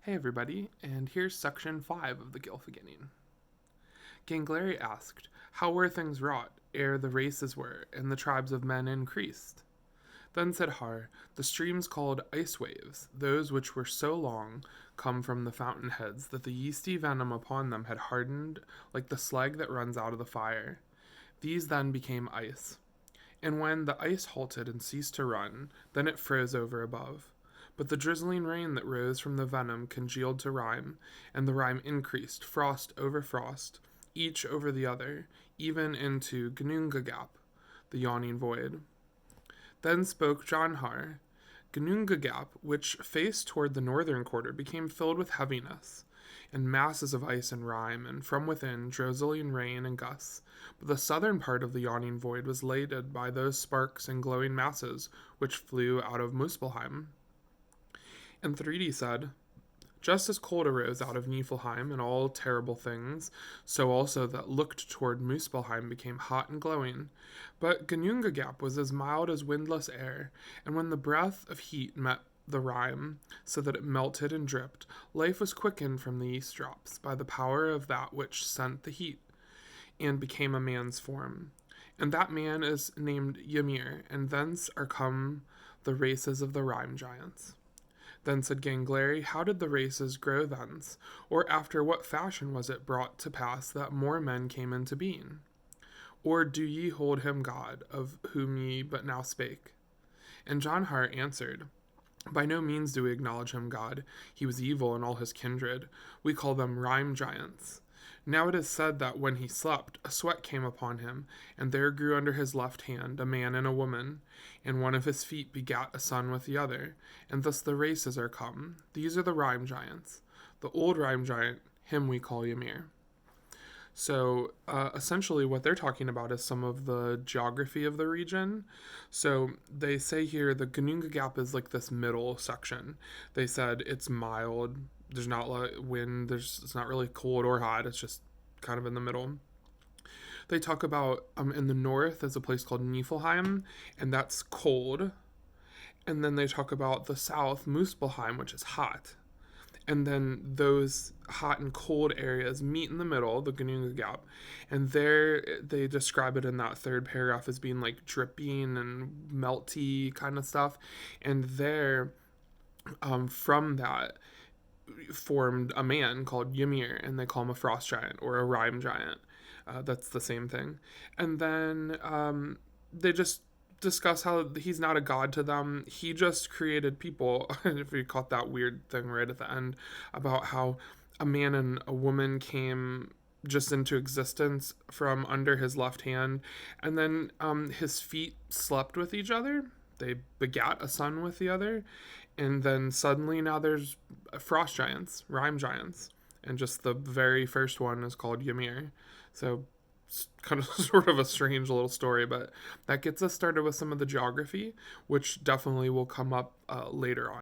Hey everybody, and here's section 5 of the Gylfaginning. Gangleri asked, how were things wrought, ere the races were, and the tribes of men increased? Then said Har, the streams called ice waves, those which were so long come from the fountain heads that the yeasty venom upon them had hardened like the slag that runs out of the fire. These then became ice. And when the ice halted and ceased to run, then it froze over above. But the drizzling rain that rose from the venom congealed to rime, and the rime increased, frost over frost, each over the other, even into Gnungagap, the yawning void. Then spoke Janhar. Gnungagap, which faced toward the northern quarter, became filled with heaviness, and masses of ice and rime, and from within drizzling rain and gusts. But the southern part of the yawning void was lighted by those sparks and glowing masses which flew out of Muspelheim. And Thridi said, just as cold arose out of Niflheim and all terrible things, so also that looked toward Muspelheim became hot and glowing. But Gnungagap was as mild as windless air, and when the breath of heat met the rime, so that it melted and dripped, life was quickened from the east drops by the power of that which sent the heat, and became a man's form. And that man is named Ymir, and thence are come the races of the rime giants. Then said Gangleri, how did the races grow thence? Or after what fashion was it brought to pass that more men came into being? Or do ye hold him God, of whom ye but now spake? And Janhar answered, by no means do we acknowledge him God. He was evil and all his kindred. We call them rime giants. Now it is said that when he slept, a sweat came upon him, and there grew under his left hand a man and a woman, and one of his feet begat a son with the other, and thus the races are come. These are the rime giants. The old rime giant, him we call Ymir. So essentially what they're talking about is some of the geography of the region. So they say here the Gnungagap is like this middle section. They said it's mild. There's not a lot of wind. It's not really cold or hot. It's just kind of in the middle. They talk about in the north there's a place called Niflheim, and that's cold. And then they talk about the south, Muspelheim, which is hot. And then those hot and cold areas meet in the middle, the Gnungagap, and there they describe it in that third paragraph as being like dripping and melty kind of stuff. And there, from that, formed a man called Ymir, and they call him a frost giant or a rime giant. That's the same thing. And then they just discuss how he's not a god to them. He just created people. If you caught that weird thing right at the end about how a man and a woman came just into existence from under his left hand, and then his feet slept with each other. They begat a son with the other, and then suddenly now there's frost giants, rime giants, and just the very first one is called Ymir. So kind of sort of a strange little story, but that gets us started with some of the geography, which definitely will come up later on.